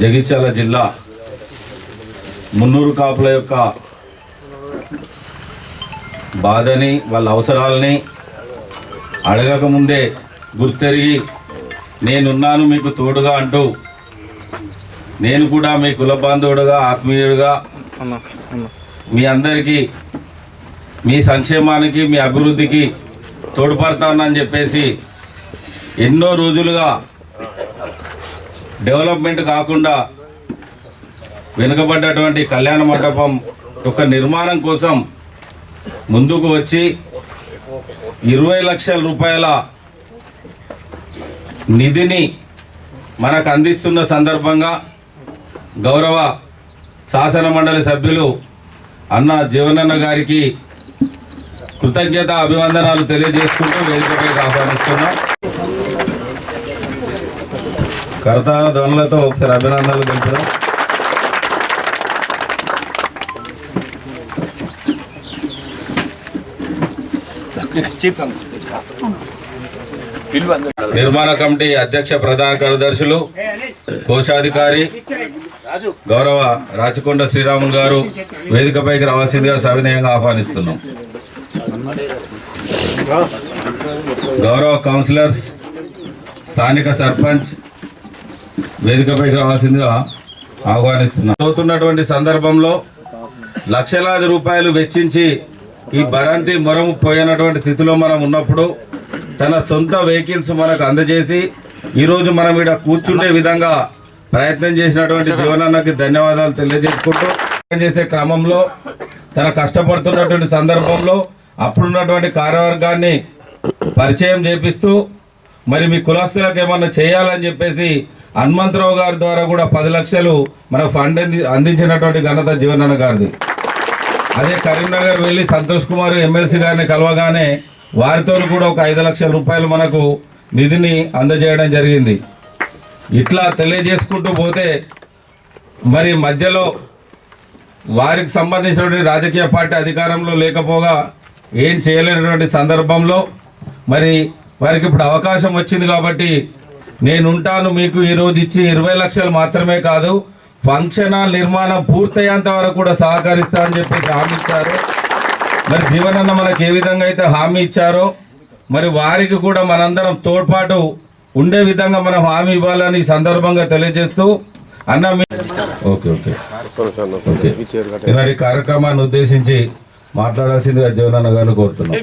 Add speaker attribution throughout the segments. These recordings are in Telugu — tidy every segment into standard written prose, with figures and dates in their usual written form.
Speaker 1: జగిత్యాల జిల్లా మున్నూరు కాపుల యొక్క బాధని వాళ్ళ అవసరాలని అడగకముందే గుర్తెరిగి నేనున్నాను మీకు తోడుగా అంటూ నేను కూడా మీ కుల బాంధవుడుగా ఆత్మీయుడుగా మీ అందరికీ మీ సంక్షేమానికి మీ అభివృద్ధికి తోడ్పడతానని చెప్పేసి ఎన్నో రోజులుగా డెవలప్మెంట్ కాకుండా వెనుకబడ్డటువంటి కళ్యాణ మండపం యొక్క నిర్మాణం కోసం ముందుకు వచ్చి 20 లక్షల రూపాయల నిధిని మనకు అందిస్తున్న సందర్భంగా గౌరవ శాసన మండలి సభ్యులు అన్న జీవనన్న గారికి కృతజ్ఞత అభివందనాలు తెలియజేసుకుంటూ వేదికపై ఆహ్వానిస్తున్నాం. కరతాళ ధ్వనులతో ఒకసారి అభినందనలు తెలుపుదాం. నిర్మాణ కమిటీ అధ్యక్ష ప్రధాన కార్యదర్శులు కోశాధికారి గౌరవ రాచకొండ శ్రీరాములు గారు వేదికపైకి రావాల్సిందిగా సవినయంగా ఆహ్వానిస్తున్నాం. గౌరవ కౌన్సిలర్స్, స్థానిక సర్పంచ్ వేదికపైకి రావాల్సిందిగా ఆహ్వానిస్తున్నాం. అవుతున్నటువంటి సందర్భంలో లక్షలాది రూపాయలు వెచ్చించి ఈ భరంతి మొరము పోయినటువంటి స్థితిలో మనం ఉన్నప్పుడు తన సొంత వెహికల్స్ మనకు అందజేసి ఈరోజు మనం ఇక్కడ కూర్చుండే విధంగా ప్రయత్నం చేసినటువంటి జీవనన్నకి ధన్యవాదాలు తెలియజేసుకుంటూ చేసే క్రమంలో తన కష్టపడుతున్నటువంటి సందర్భంలో అప్పుడున్నటువంటి కార్యవర్గాన్ని పరిచయం చేపిస్తూ మరి మీ కులస్తులకు ఏమన్నా చేయాలని చెప్పేసి హనుమంతరావు గారి ద్వారా కూడా 10 లక్షలు మనకు ఫండ్ అందించినటువంటి ఘనత జీవనన్న గారిది. అదే కరీంనగర్ వెళ్ళి సంతోష్ కుమార్ ఎమ్మెల్సీ గారిని కలవగానే వారితో కూడా ఒక 5 లక్షల రూపాయలు మనకు నిధిని అందజేయడం జరిగింది. ఇట్లా తెలియజేసుకుంటూ పోతే మరి మధ్యలో వారికి సంబంధించినటువంటి రాజకీయ పార్టీ అధికారంలో లేకపోగా ఏం చేయలేనటువంటి సందర్భంలో మరి వారికి ఇప్పుడు అవకాశం వచ్చింది కాబట్టి నేనుంటాను మీకు ఈరోజు ఇచ్చి 20 లక్షలు మాత్రమే కాదు ఫంక్షన్ హాల్ నిర్మాణం పూర్తయ్యేంత వరకు కూడా సహకరిస్తా అని చెప్పేసి హామీ ఇచ్చారు. మరి జీవనన్న మనకు ఏ విధంగా అయితే హామీ ఇచ్చారో మరి వారికి కూడా మనందరం తోడ్పాటు ఉండే విధంగా మనం హామీ ఇవ్వాలని ఈ సందర్భంగా తెలియజేస్తూ అన్న ఓకే ఓకే ఓకే ఈనాటి కార్యక్రమాన్ని ఉద్దేశించి మాట్లాడాల్సిందిగా జీవనన్న గారిని కోరుతున్నాం.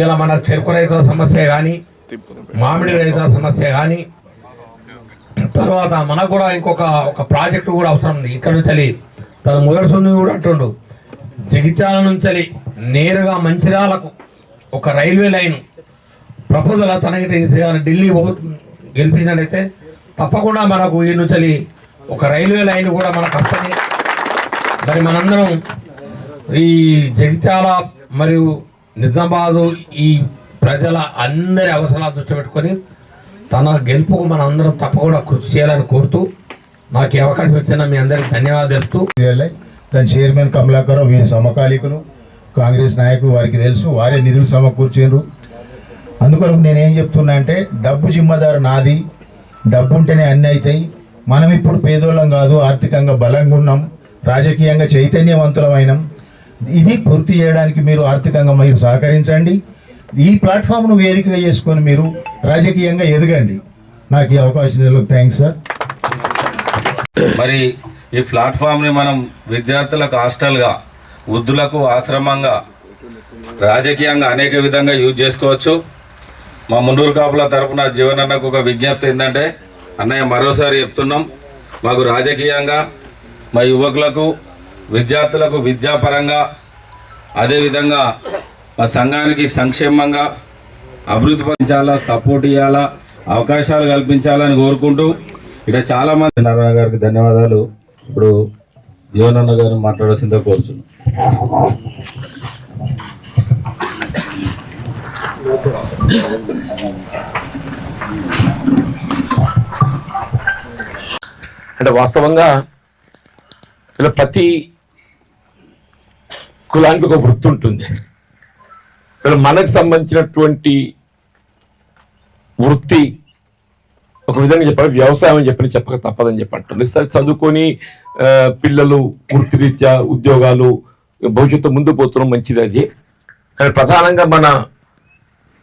Speaker 2: ఇలా మన చెరుకు రైతుల సమస్య కానీ మామిడి రైతుల సమస్య కానీ తర్వాత మనకు కూడా ఒక ప్రాజెక్టు కూడా అవసరం ఉంది. ఇక్కడ నుంచి తన మొదటి సొంత కూడా అంటుండు జగిత్యాల నుంచి నేరుగా మంచిర్యాలకు ఒక రైల్వే లైన్ ప్రపోజల్ తనకి ఢిల్లీ గెలిపించినట్లయితే తప్పకుండా మనకు ఈ నుంచి ఒక రైల్వే లైన్ కూడా మనకు వస్తుంది. మరి మనందరం ఈ జగిత్యాల మరియు నిజామాబాదు ఈ ప్రజల అందరి అవసరాలు దృష్టి పెట్టుకొని తన గెలుపుకు మనం అందరం తప్పకుండా కృషి చేయాలని కోరుతూ నాకు ఈ అవకాశం ఇచ్చిన మీ అందరికీ ధన్యవాదాలు తెలుపుతూ
Speaker 3: దాని చైర్మన్ కమలాకర్ వీరి సమకాలీకులు కాంగ్రెస్ నాయకులు వారికి తెలుసు, వారే నిధులు సమకూర్చారు. అందుకొరకు నేనేం చెప్తున్నా అంటే డబ్బు జిమ్మదారు నాది, డబ్బు ఉంటేనే అన్నీ అవుతాయి. మనం ఇప్పుడు పేదోళ్ళం కాదు, ఆర్థికంగా బలంగా ఉన్నాం, రాజకీయంగా చైతన్యవంతులమైనాం. ఇది పూర్తి చేయడానికి మీరు ఆర్థికంగా మీరు సహకరించండి. ఈ ప్లాట్ఫామ్ను వేదికగా చేసుకొని మీరు రాజకీయంగా ఎదగండి. నాకు ఈ అవకాశం థ్యాంక్స్ సార్.
Speaker 1: మరి ఈ ప్లాట్ఫామ్ని మనం విద్యార్థులకు హాస్టల్గా, వృద్ధులకు ఆశ్రమంగా, రాజకీయంగా అనేక విధంగా యూజ్ చేసుకోవచ్చు. మా మున్నూరు కాపుల తరఫున జీవనన్నకు ఒక విజ్ఞప్తి ఏంటంటే, అన్నయ్య మరోసారి చెప్తున్నాం, మాకు రాజకీయంగా మా యువకులకు విద్యార్థులకు విద్యాపరంగా అదేవిధంగా మా సంఘానికి సంక్షేమంగా అభివృద్ధి పరచాలా, సపోర్ట్ ఇవ్వాలా, అవకాశాలు కల్పించాలని కోరుకుంటూ ఇక్కడ చాలామంది నారాయణ గారికి ధన్యవాదాలు. ఇప్పుడు జీవనన్న గారు మాట్లాడాల్సిందే కోరుతున్నాం.
Speaker 4: అంటే వాస్తవంగా ఇలా ప్రతి కులానికి ఒక వృత్తి ఉంటుంది. మనకు సంబంధించినటువంటి వృత్తి ఒక విధంగా చెప్పాలి, వ్యవసాయం అని చెప్పక తప్పదని చెప్పి అంటున్నారు. సరే చదువుకొని పిల్లలు వృత్తిరీత్యా ఉద్యోగాలు భవిష్యత్తు ముందు పోతున్నాం, మంచిది అది. కానీ ప్రధానంగా మన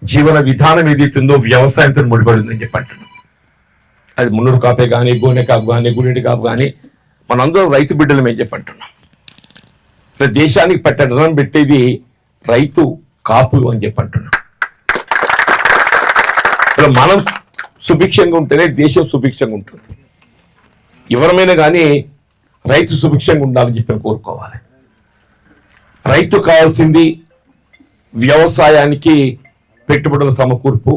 Speaker 4: జీవన విధానం ఏదైతుందో వ్యవసాయంతో ముడిపడి ఉందని చెప్పి అంటున్నాం. అది మున్నూరు కాపే కానీ, గోనె కాపు కానీ, గుండెటి కాపు కానీ, మనందరం రైతు బిడ్డలు మేము చెప్పి అంటున్నాం. దేశానికి పెట్టడం పెట్టేది రైతు కాపులు అని చెప్పి అంటున్నాం. మనం సుభిక్షంగా ఉంటేనే దేశం సుభిక్షంగా ఉంటుంది. ఎవరమైనా కానీ రైతు సుభిక్షంగా ఉండాలని చెప్పి కోరుకోవాలి. రైతు కావాల్సింది వ్యవసాయానికి పెట్టుబడుల సమకూర్పు,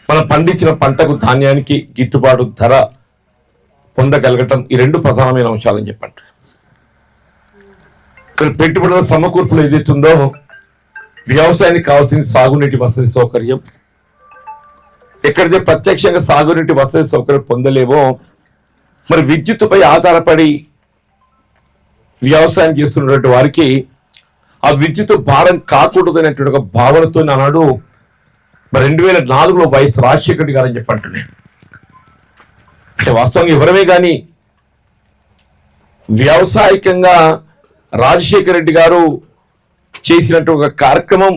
Speaker 4: మనం పండించిన పంటకు ధాన్యానికి గిట్టుబాటు ధర పొందగలగటం, ఈ రెండు ప్రధానమైన అంశాలని చెప్పండి. పెట్టుబడుల సమకూర్పులు ఏదైతుందో వ్యవసాయానికి కావాల్సింది సాగునీటి వసతి సౌకర్యం. ఎక్కడైతే ప్రత్యక్షంగా సాగునీటి వసతి సౌకర్యం పొందలేమో మరి విద్యుత్తుపై ఆధారపడి వ్యవసాయం చేస్తున్నటువంటి వారికి ఆ విద్యుత్ భారం కాకూడదు అనేటువంటి ఒక భావనతో నాడు 2004లో వైఎస్ రాజశేఖర రెడ్డి గారు అని చెప్పంటున్నాను. అంటే వాస్తవంగా ఎవరమే కానీ వ్యావసాయికంగా రాజశేఖర రెడ్డి గారు చేసినట్టు ఒక కార్యక్రమం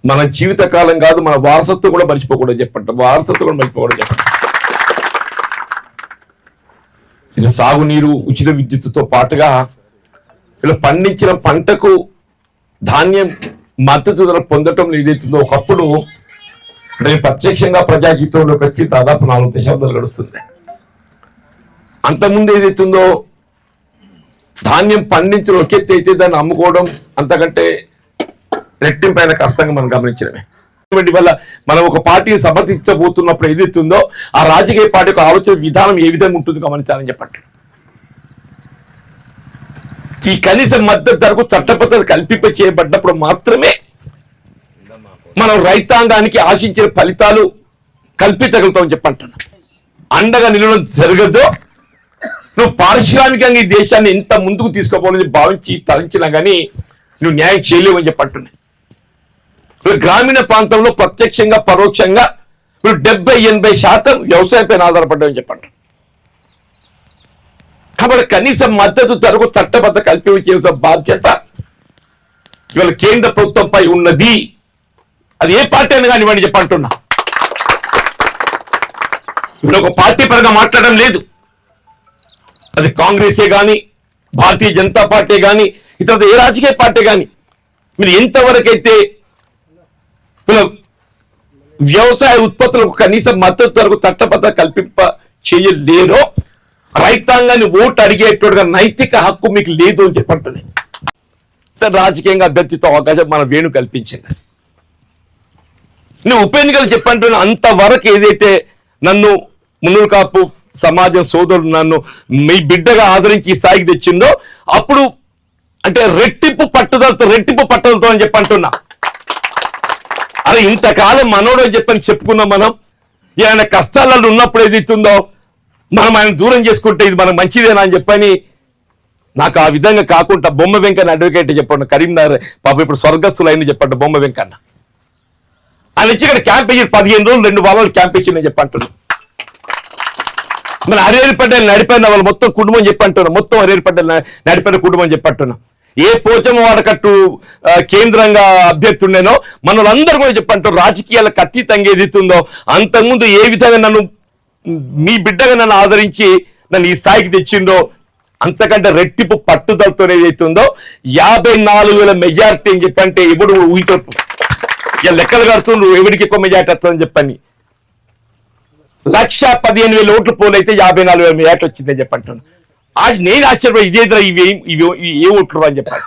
Speaker 4: మన జీవితకాలం కాదు, మన వారసత్వం కూడా మర్చిపోకూడదు చెప్పండి. వారసత్వం కూడా మర్చిపోకూడదు చెప్పండి. ఇది సాగునీరు, ఉచిత విద్యుత్తుతో పాటుగా ఇలా పండించిన పంటకు ధాన్యం మద్దతు ధర పొందటం ఏదైతుందో ఒకప్పుడు నేను ప్రత్యక్షంగా ప్రజా జీవితంలోకి వచ్చి దాదాపు 4 దశాబ్దాలు గడుస్తుంది. అంతకుముందు ఏదైతుందో ధాన్యం పండించడం ఒక ఎత్తు అయితే దాన్ని అమ్ముకోవడం అంతకంటే రెట్టింపైన కష్టంగా మనం గమనించడమే. వల్ల మనం ఒక పార్టీని సమర్థించబోతున్నప్పుడు ఏదైతుందో ఆ రాజకీయ పార్టీ యొక్క ఆలోచన విధానం ఏ విధంగా ఉంటుంది గమనించాలని చెప్పండి. ఈ కనీస మద్దతు ధరకు చట్టబద్ధత కల్పింప చేయబడ్డప్పుడు మాత్రమే మనం రైతాంగానికి ఆశించిన ఫలితాలు కల్పించగలుగుతామని చెప్పంటున్నాం. అండగా నిలవడం జరగదు. నువ్వు పారిశ్రామికంగా ఈ దేశాన్ని ఎంత ముందుకు తీసుకోవాలని భావించి తలంచినా కానీ నువ్వు న్యాయం చేయలేవు అని చెప్పంటున్నాయి. గ్రామీణ ప్రాంతంలో ప్రత్యక్షంగా పరోక్షంగా 70-80% వ్యవసాయంపైన ఆధారపడ్డామని చెప్పండి. కాబట్టి కనీస మద్దతు ధరకు చట్టబద్ధ కల్పించాల్సిన బాధ్యత ఇవాళ కేంద్ర ప్రభుత్వంపై ఉన్నది. అది ఏ పార్టీ అని కానివ్వండి చెప్పంటున్నా. ఇప్పుడు ఒక పార్టీ పరంగా మాట్లాడడం లేదు. అది కాంగ్రెసే కానీ, భారతీయ జనతా పార్టీ కానీ, ఇతర ఏ రాజకీయ పార్టీ కానీ మీరు ఎంతవరకైతే వ్యవసాయ ఉత్పత్తులకు కనీస మద్దతు ధరకు చట్టబద్ధ కల్పింప చేయలేరో రైతాంగాన్ని ఓటు అడిగేటోడుగా నైతిక హక్కు మీకు లేదు అని చెప్పంటుంది. రాజకీయంగా అభ్యర్థితో అవకాశం మన వేణు కల్పించింది. నేను ఉప ఎన్నికలు చెప్పంటున్నా. అంతవరకు ఏదైతే నన్ను మున్నూరు కాపు సమాజం సోదరులు నన్ను మీ బిడ్డగా ఆదరించి ఈ స్థాయికి తెచ్చిందో అప్పుడు అంటే రెట్టింపు పట్టుదలతో అని చెప్పంటున్నా. అరే ఇంతకాలం మనోడు అని చెప్పని చెప్పుకున్నాం. మనం ఆయన కష్టాలలో ఉన్నప్పుడు ఏదైతుందో మనం ఆయన దూరం చేసుకుంటే ఇది మనకు మంచిదేనా అని చెప్పని నాకు ఆ విధంగా కాకుండా బొమ్మ వెంకన్న అడ్వకేట్ చెప్పండి, కరీంనగర్ పాప ఇప్పుడు స్వర్గస్థులు అయింది చెప్పండి బొమ్మ వెంకన్న. ఆయన వచ్చి ఇక్కడ క్యాంప్ వేసి 15 రోజులు 2 వారాలు క్యాంప్ వేసిందని చెప్పంటున్నాను. మన హరిహరిపడ్డలు నడిపోయిన వాళ్ళు మొత్తం కుటుంబం చెప్పంటున్నాం. మొత్తం హరిహరిపడ్డలు నడిపోయిన కుటుంబం చెప్పంటున్నాం. ఏ పోచమ్మ వాడకట్టు కేంద్రంగా అభ్యర్థి ఉండేనో మనలందరూ కూడా చెప్పంటారు. రాజకీయాలకు అతీతంగా ఏదైతుందో అంతకుముందు ఏ విధంగా నన్ను మీ బిడ్డగా నన్ను ఆదరించి నన్ను ఈ స్థాయికి తెచ్చిండో అంతకంటే రెట్టింపు పట్టుదలతో ఏదైతుందో 54,000 మెజారిటీ అని చెప్పంటే ఎప్పుడు ఊహితో ఇక లెక్కలు కడుతుండ్రు ఎవరికి ఎక్కువ మెజారిటీ వస్తుందని చెప్పని. 115,000 ఓట్లు పోలైతే 54,000 మెజారిటీ వచ్చిందని చెప్పంటున్నాను. అది నేను ఆశ్చర్యపోయి ఇదేదో ఇవి ఏ ఓట్లు అని చెప్పాను.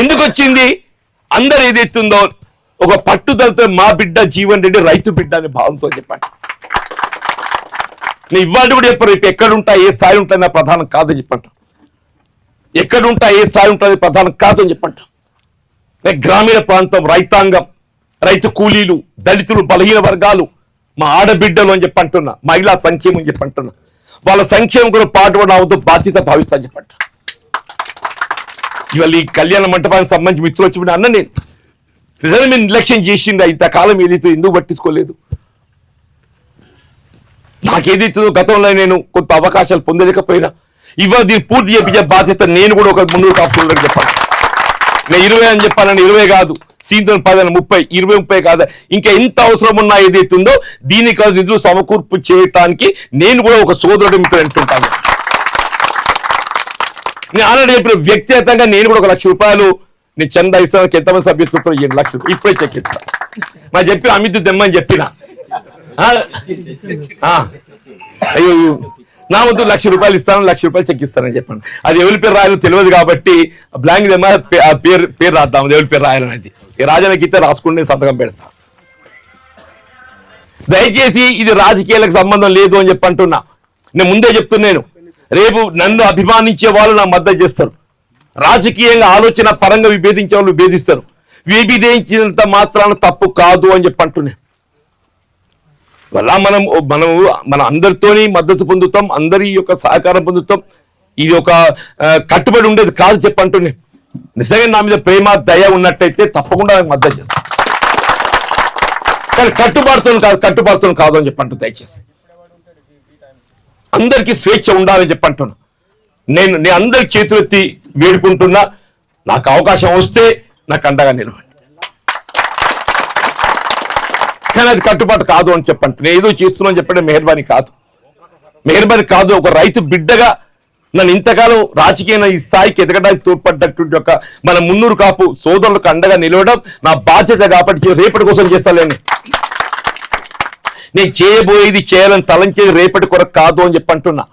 Speaker 4: ఎందుకు వచ్చింది? అందరు ఏదైతుందో ఒక పట్టుదలతో మా బిడ్డ జీవన్ రెడ్డి రైతు బిడ్డ అనే భావంతో చెప్పాను. నేను ఇవాళ కూడా చెప్పారు. రేపు ఎక్కడుంటా ఏ స్థాయి ఉంటుంది నా ప్రధానం కాదని చెప్పంట. ఎక్కడుంటా ఏ స్థాయి ఉంటుంది ప్రధానం కాదని చెప్పంట. గ్రామీణ ప్రాంతం రైతాంగం, రైతు కూలీలు, దళితులు, బలహీన వర్గాలు, మా ఆడబిడ్డలు అని చెప్పంటున్నా, మహిళా సంక్షేమం అని చెప్పంటున్నా, వాళ్ళ సంక్షేమం కూడా పాటుపడిన అవుతూ బాధ్యత భావిస్తా చెప్పంట. ఇవాళ ఈ కళ్యాణ మంటపానికి సంబంధించి మిత్రులు వచ్చి అన్న నేను నిజంగా మీరు నిర్లక్ష్యం చేసిందా ఇంతకాలం ఏదైతే ఎందుకు పట్టించుకోలేదు? నాకేదైతుందో గతంలో నేను కొంత అవకాశాలు పొందలేకపోయినా ఇవాళ దీన్ని పూర్తి చేయించే బాధ్యత నేను కూడా ఒక ముందు కాపులకు చెప్పాను. నేను 20 అని చెప్పాలని 20 కాదు, సీనియర్ 10 అని 30, 20-30 కాదు, ఇంకా ఎంత అవసరం ఉన్నా ఏదైతుందో దీనికి నిధులు సమకూర్పు చేయటానికి నేను కూడా ఒక సోదరుడు మిత్రుడు అంటుంటాను. నేను ఆల్రెడీ చెప్పిన వ్యక్తిగతంగా నేను కూడా 1 లక్ష రూపాయలు నేను చందా ఇస్తాను. ఎంతమంది సభ్యత్వం 7 లక్షలు ఇప్పుడే చెక్ ఇస్తాను. మరి చెప్పిన అమిత్ దెమ్మని చెప్పిన అయ్యో నా వద్దు 1 లక్ష రూపాయలు ఇస్తాను, 1 లక్ష రూపాయలు చెక్ ఇస్తానని చెప్పండి. అది ఎవరి పేరు రాయాలో తెలియదు కాబట్టి బ్లాంక్ దెమ్మ పేరు రాద్దాం, ఎవరి పేరు రాయాలనేది రాజానికి రాసుకుంటే సంతకం పెడతా. దయచేసి ఇది రాజకీయాలకు సంబంధం లేదు అని చెప్పి అంటున్నా. నేను ముందే చెప్తున్నాను, రేపు నన్ను అభిమానించే వాళ్ళు నా మద్దతు చేస్తారు, రాజకీయంగా ఆలోచన పరంగా విభేదించే వాళ్ళు విభేదిస్తారు. విభేదించినంత మాత్రాన తప్పు కాదు అని చెప్పి అంటున్నాను. వల్ల మనం అందరితోని మద్దతు పొందుతాం, అందరి యొక్క సహకారం పొందుతాం. ఇది ఒక కట్టుబడి ఉండేది కాదు చెప్పంటున్నాను. నిజంగా నా మీద ప్రేమ దయ ఉన్నట్టయితే తప్పకుండా మద్దతు చేస్తాం. కానీ కట్టుబడుతుంది కాదు అని చెప్పంటు. దయచేసి అందరికీ స్వేచ్ఛ ఉండాలని చెప్పంటున్నా. నేను అందరి చేతులెత్తి వేడుకుంటున్నా, నాకు అవకాశం వస్తే నాకు అండగా నిలవండి. కానీ అది కట్టుబాటు కాదు అని చెప్పండి. నేను ఏదో చేస్తున్నాను చెప్పడం మెహర్బానీ కాదు. ఒక రైతు బిడ్డగా నన్ను ఇంతకాలం రాజకీయ ఈ స్థాయికి ఎదగడానికి తోడ్పడ్డటువంటి ఒక మన మున్నూరు కాపు సోదరులకు అండగా నిలవడం నా బాధ్యత కాబట్టి రేపటి కోసం చేస్తాలేండి. నేను చేయబోయేది చేయాలని తలంచేది రేపటి కొరకు కాదు అని చెప్పంటున్నా.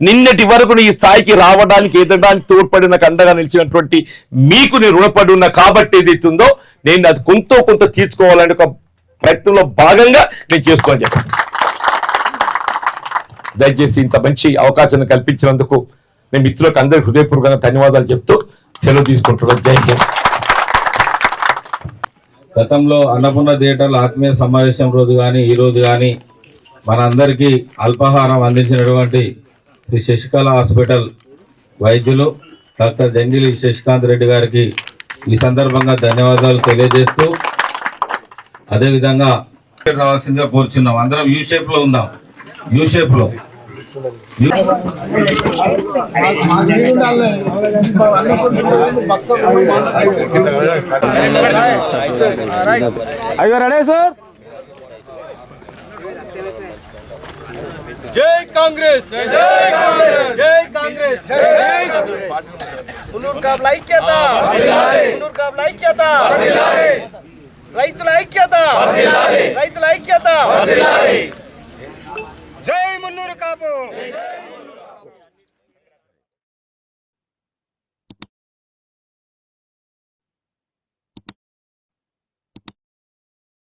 Speaker 4: నిన్నటి వరకు ఈ స్థాయికి రావడానికి ఎదగడానికి తోడ్పడి నాకు అండగా నిలిచినటువంటి మీకు నేను రుణపడి ఉన్నా కాబట్టి ఏదైతుందో నేను అది కొంత తీర్చుకోవాలని ఒక ప్రయత్నంలో భాగంగా నేను చేసుకోని చెప్పాను. దయచేసి ఇంత మంచి అవకాశాన్ని కల్పించినందుకు నేను మిత్రులకు అందరికీ హృదయపూర్వకంగా ధన్యవాదాలు చెప్తూ సెలవు తీసుకుంటున్నాను. జై హింద్.
Speaker 1: గతంలో అన్నపూర్ణ థియేటర్ల ఆత్మీయ సమావేశం రోజు కానీ ఈ రోజు కానీ మనందరికీ అల్పాహారం అందించినటువంటి శ్రీ శశికళ హాస్పిటల్ వైద్యులు డాక్టర్ జంగిలి శశికాంత్ రెడ్డి గారికి ఈ సందర్భంగా ధన్యవాదాలు తెలియజేస్తూ, అదేవిధంగా రావాల్సిందిగా కోరుచున్నాం. అందరం యూ షేప్ లో ఉందాం. యూ షేప్ లో
Speaker 5: జై కాంగ్రెస్, జై కాంగ్రెస్, జై కాంగ్రెస్, జై మున్నూరు కాపుల ఐక్యత, మున్నూరు కాపుల ఐక్యత, రైతుల ఐక్యత, రైతుల ఐక్యత.